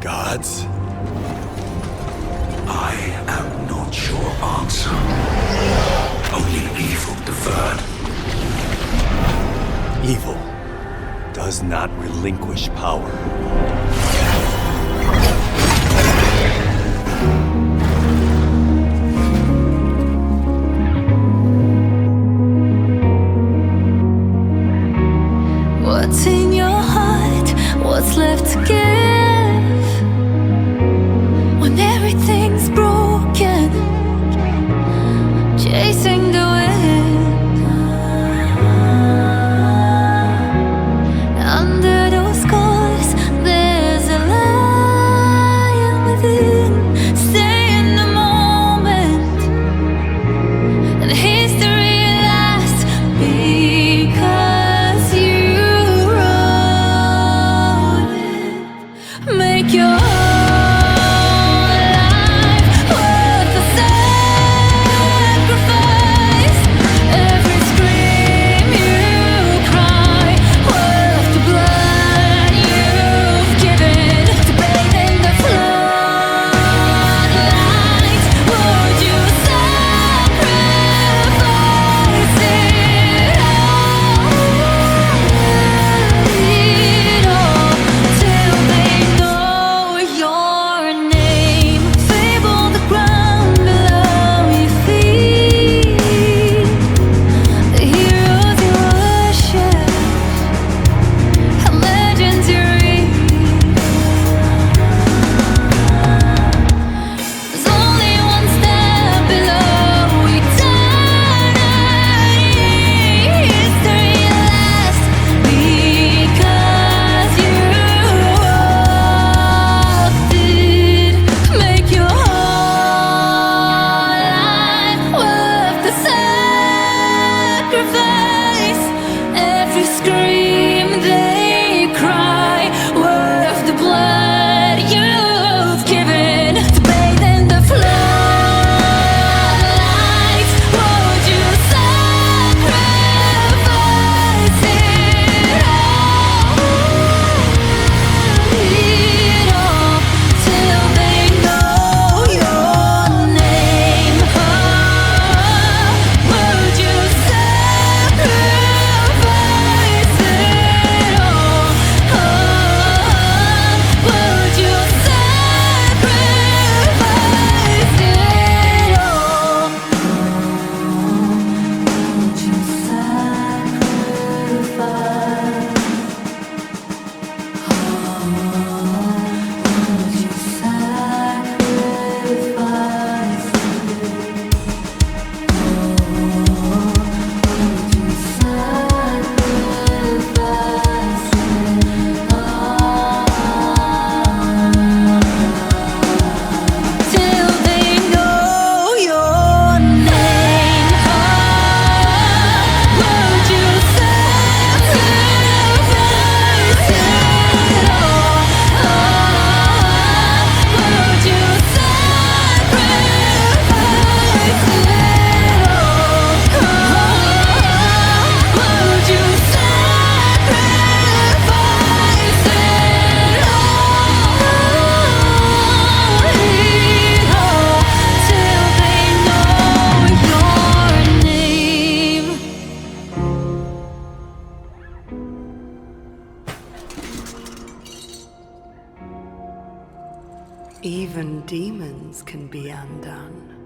Gods? I am not your answer. Only evil deferred. Evil does not relinquish power. What's in your heart? What's left to give? When everything's broken, chasing the wind. Under those scars, there's a lion within. Stay in the moment, and history lasts because you wrote it. Make your Even demons can be undone.